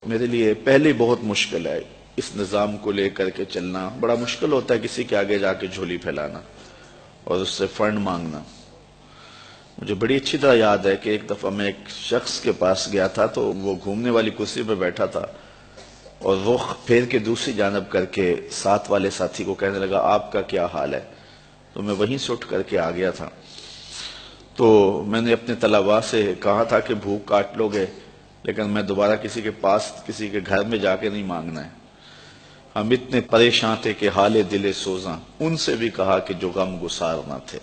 میرے لیے پہلے بہت مشکل ہے اس نظام کو لے کر کے چلنا. بڑا مشکل ہوتا ہے کسی کے آگے جا کے جھولی پھیلانا اور اس سے فنڈ مانگنا. مجھے بڑی اچھی طرح یاد ہے کہ ایک دفعہ میں ایک شخص کے پاس گیا تھا تو وہ گھومنے والی کرسی پہ بیٹھا تھا اور رخ پھیر کے دوسری جانب کر کے ساتھ والے ساتھی کو کہنے لگا آپ کا کیا حال ہے. تو میں وہیں سے اٹھ کر کے آ گیا تھا. تو میں نے اپنے طلباء سے کہا تھا کہ بھوک کاٹ لو گے لیکن میں دوبارہ کسی کے پاس کسی کے گھر میں جا کے نہیں مانگنا ہے. ہم اتنے پریشان تھے کہ حال دل سوزاں ان سے بھی کہا کہ جو غم گسار نہ تھے.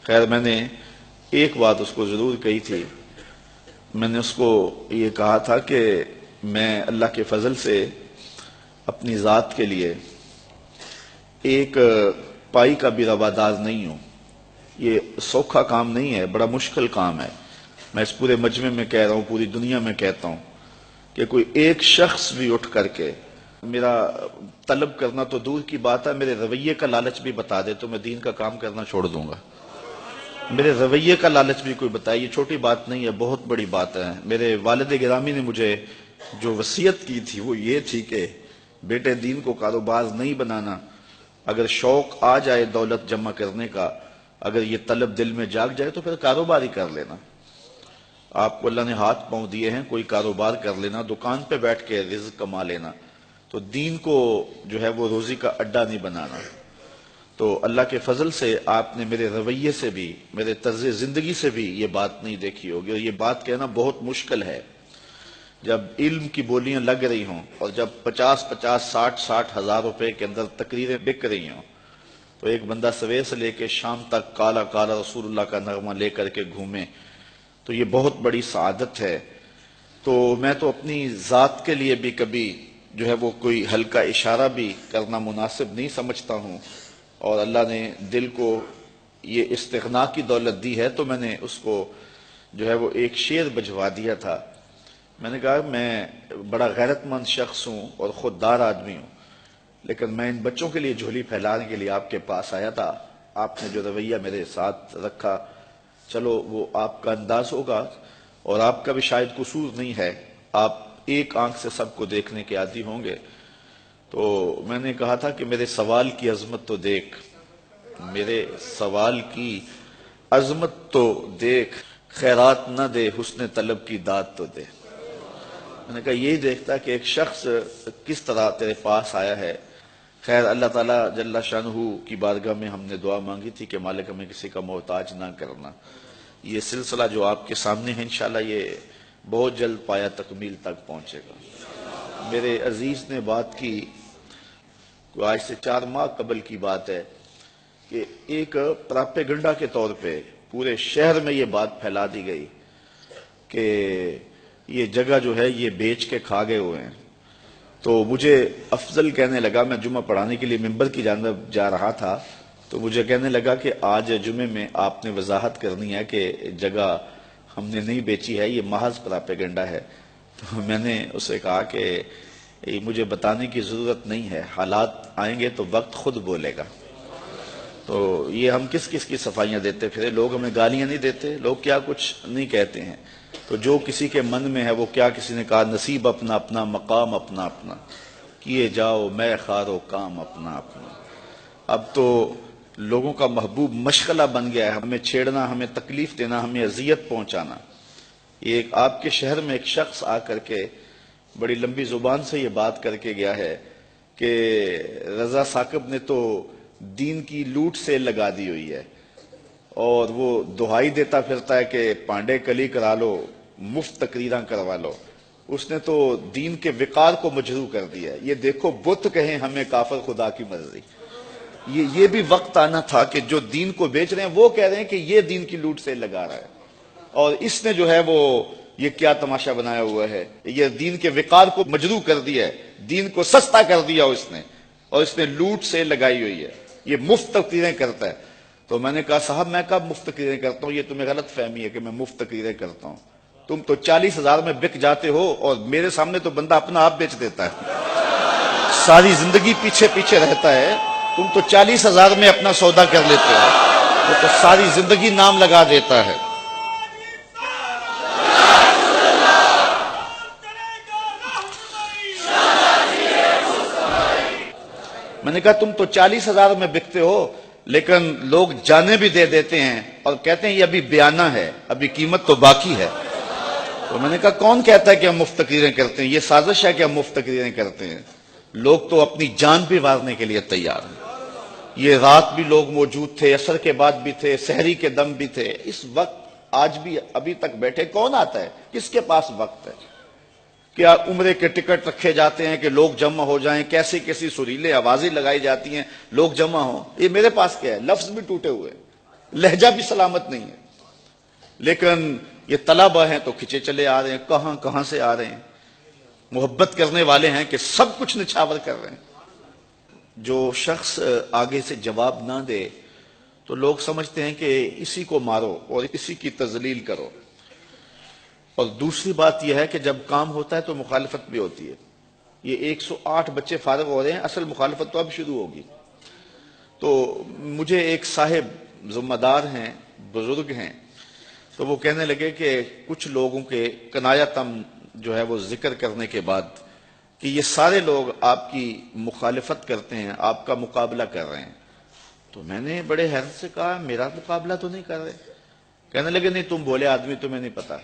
خیر میں نے ایک بات اس کو ضرور کہی تھی. میں نے اس کو یہ کہا تھا کہ میں اللہ کے فضل سے اپنی ذات کے لیے ایک پائی کا بھی روادار نہیں ہوں. یہ سوکھا کام نہیں ہے، بڑا مشکل کام ہے. میں اس پورے مجمع میں کہہ رہا ہوں، پوری دنیا میں کہتا ہوں کہ کوئی ایک شخص بھی اٹھ کر کے میرا طلب کرنا تو دور کی بات ہے، میرے رویے کا لالچ بھی بتا دے تو میں دین کا کام کرنا چھوڑ دوں گا. میرے رویے کا لالچ بھی کوئی بتائے، یہ چھوٹی بات نہیں ہے، بہت بڑی بات ہے. میرے والد گرامی نے مجھے جو وصیت کی تھی وہ یہ تھی کہ بیٹے دین کو کاروبار نہیں بنانا. اگر شوق آ جائے دولت جمع کرنے کا، اگر یہ طلب دل میں جاگ جائے تو پھر کاروبار ہی کر لینا. آپ کو اللہ نے ہاتھ پاؤں دیے ہیں، کوئی کاروبار کر لینا، دکان پہ بیٹھ کے رزق کما لینا. تو دین کو جو ہے وہ روزی کا اڈا نہیں بنانا. تو اللہ کے فضل سے آپ نے میرے رویے سے بھی، میرے طرز زندگی سے بھی یہ بات نہیں دیکھی ہوگی. اور یہ بات کہنا بہت مشکل ہے جب علم کی بولیاں لگ رہی ہوں اور جب 50 60 ہزار روپے کے اندر تقریریں بک رہی ہوں تو ایک بندہ سویر سے لے کے شام تک کالا کالا رسول اللہ کا نغمہ لے کر کے گھومے تو یہ بہت بڑی سعادت ہے. تو میں تو اپنی ذات کے لیے بھی کبھی جو ہے وہ کوئی ہلکا اشارہ بھی کرنا مناسب نہیں سمجھتا ہوں. اور اللہ نے دل کو یہ استغنا کی دولت دی ہے تو میں نے اس کو جو ہے وہ ایک شعر بجوا دیا تھا. میں نے کہا میں بڑا غیرت مند شخص ہوں اور خوددار آدمی ہوں، لیکن میں ان بچوں کے لیے جھولی پھیلانے کے لیے آپ کے پاس آیا تھا. آپ نے جو رویہ میرے ساتھ رکھا، چلو وہ آپ کا انداز ہوگا اور آپ کا بھی شاید قصور نہیں ہے، آپ ایک آنکھ سے سب کو دیکھنے کے عادی ہوں گے. تو میں نے کہا تھا کہ میرے سوال کی عظمت تو دیکھ، میرے سوال کی عظمت تو دیکھ، خیرات نہ دے حسن طلب کی داد تو دے. میں نے کہا یہی دیکھتا کہ ایک شخص کس طرح تیرے پاس آیا ہے. خیر اللہ تعالیٰ جل شانہ کی بارگاہ میں ہم نے دعا مانگی تھی کہ مالک ہمیں کسی کا محتاج نہ کرنا. یہ سلسلہ جو آپ کے سامنے ہے انشاءاللہ یہ بہت جلد پایا تکمیل تک پہنچے گا. میرے عزیز نے بات کی، آج سے 4 ماہ قبل کی بات ہے کہ ایک پراپیگنڈا کے طور پہ پورے شہر میں یہ بات پھیلا دی گئی کہ یہ جگہ جو ہے یہ بیچ کے کھا گئے ہوئے ہیں. تو مجھے افضل کہنے لگا، میں جمعہ پڑھانے کے لیے ممبر کی جانب جا رہا تھا تو مجھے کہنے لگا کہ آج جمعے میں آپ نے وضاحت کرنی ہے کہ جگہ ہم نے نہیں بیچی ہے، یہ محض پراپیگنڈا ہے. تو میں نے اسے کہا کہ مجھے بتانے کی ضرورت نہیں ہے، حالات آئیں گے تو وقت خود بولے گا. تو یہ ہم کس کس کی صفائیاں دیتے پھرے، لوگ ہمیں گالیاں نہیں دیتے، لوگ کیا کچھ نہیں کہتے ہیں. تو جو کسی کے من میں ہے وہ کیا کسی نے کہا نصیب اپنا اپنا مقام اپنا اپنا، کیے جاؤ میں خارو کام اپنا اپنا. اب تو لوگوں کا محبوب مشغلہ بن گیا ہے ہمیں چھیڑنا، ہمیں تکلیف دینا، ہمیں اذیت پہنچانا. یہ ایک آپ کے شہر میں ایک شخص آ کر کے بڑی لمبی زبان سے یہ بات کر کے گیا ہے کہ رضا ثاقب نے تو دین کی لوٹ سیل لگا دی ہوئی ہے اور وہ دہائی دیتا پھرتا ہے کہ پانڈے کلی کرا لو، مفت تقریراں کروا لو. اس نے تو دین کے وقار کو مجروح کر دیا ہے. یہ دیکھو بت کہیں ہمیں کافر خدا کی مرضی. یہ بھی وقت آنا تھا کہ جو دین کو بیچ رہے ہیں وہ کہہ رہے ہیں کہ یہ دین کی لوٹ سیل لگا رہا ہے اور اس نے جو ہے وہ یہ کیا تماشا بنایا ہوا ہے، یہ دین کے وقار کو مجروح کر دیا ہے، دین کو سستا کر دیا اس نے اور اس نے لوٹ سیل لگائی ہوئی ہے، یہ مفت تقریریں کرتا ہے. تو میں نے کہا صاحب میں کب مفت تقریریں کرتا ہوں؟ یہ تمہیں غلط فہمی ہے کہ میں مفت تقریریں کرتا ہوں. تم تو 40,000 میں بک جاتے ہو اور میرے سامنے تو بندہ اپنا آپ بیچ دیتا ہے، ساری زندگی پیچھے پیچھے رہتا ہے. تم تو 40,000 میں اپنا سودا کر لیتے ہو، وہ تو ساری زندگی نام لگا دیتا ہے. میں نے کہا تم تو 40,000 میں بکتے ہو لیکن لوگ جانے بھی دے دیتے ہیں اور کہتے ہیں یہ ابھی بیانہ ہے، ابھی قیمت تو باقی ہے۔ تو میں نے کہا کون کہتا ہے کہ ہم مفت تقریریں کرتے ہیں؟ یہ سازش ہے کہ ہم مفت تقریریں کرتے ہیں۔ لوگ تو اپنی جان بھی وارنے کے لیے تیار ہیں۔ یہ رات بھی لوگ موجود تھے، عصر کے بعد بھی تھے، سحری کے دم بھی تھے۔ اس وقت آج بھی ابھی تک بیٹھے کون آتا ہے؟ کس کے پاس وقت ہے؟ کیا عمرے کے ٹکٹ رکھے جاتے ہیں کہ لوگ جمع ہو جائیں، کیسی کیسی سریلے آوازیں لگائی جاتی ہیں لوگ جمع ہوں؟ یہ میرے پاس کیا ہے؟ لفظ بھی ٹوٹے ہوئے، لہجہ بھی سلامت نہیں ہے، لیکن یہ طلبہ ہیں تو کھچے چلے آ رہے ہیں، کہاں کہاں سے آ رہے ہیں، محبت کرنے والے ہیں کہ سب کچھ نچھاور کر رہے ہیں۔ جو شخص آگے سے جواب نہ دے تو لوگ سمجھتے ہیں کہ اسی کو مارو اور اسی کی تذلیل کرو۔ اور دوسری بات یہ ہے کہ جب کام ہوتا ہے تو مخالفت بھی ہوتی ہے۔ یہ 108 بچے فارغ ہو رہے ہیں، اصل مخالفت تو اب شروع ہوگی۔ تو مجھے ایک صاحب ذمہ دار ہیں، بزرگ ہیں، تو وہ کہنے لگے کہ کچھ لوگوں کے کنایتم جو ہے وہ ذکر کرنے کے بعد کہ یہ سارے لوگ آپ کی مخالفت کرتے ہیں، آپ کا مقابلہ کر رہے ہیں۔ تو میں نے بڑے حیرت سے کہا میرا مقابلہ تو نہیں کر رہے۔ کہنے لگے نہیں تم بولے آدمی، تمہیں نہیں پتا،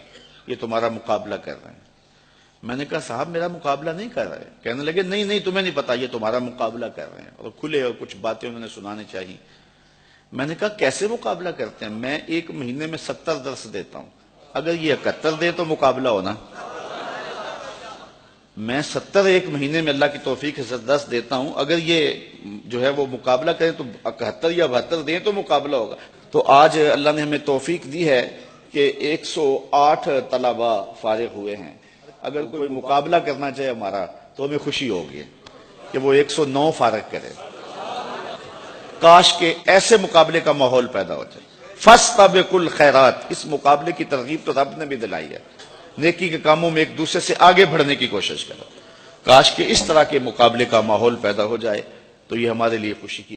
یہ تمہارا مقابلہ کر رہے ہیں۔ میں نے کہا صاحب میرا مقابلہ نہیں کر رہے۔ کہنے لگے نہیں تمہیں نہیں پتا، یہ تمہارا مقابلہ کر رہے ہیں، اور کھلے اور کچھ باتیں انہوں نے سنانے چاہیے۔ میں نے کہا کیسے مقابلہ کرتے ہیں؟ میں ایک مہینے میں 70 درس دیتا ہوں، اگر یہ 71 دے تو مقابلہ ہونا۔ میں 70 ایک مہینے میں اللہ کی توفیق سے درس دیتا ہوں، اگر یہ جو ہے وہ مقابلہ کریں تو 71 یا 72 دیں تو مقابلہ ہوگا۔ تو آج اللہ نے ہمیں توفیق دی ہے کہ 108 طلباء فارغ ہوئے ہیں۔ اگر کوئی مقابلہ کرنا چاہے ہمارا تو ہمیں خوشی ہوگی کہ وہ 109 فارغ کرے۔ کاش کہ ایسے مقابلے کا ماحول پیدا ہو جائے۔ فاستبقوا الخیرات، اس مقابلے کی ترغیب تو رب نے بھی دلائی ہے۔ نیکی کے کاموں میں ایک دوسرے سے آگے بڑھنے کی کوشش کرو۔ کاش کہ اس طرح کے مقابلے کا ماحول پیدا ہو جائے تو یہ ہمارے لیے خوشی کی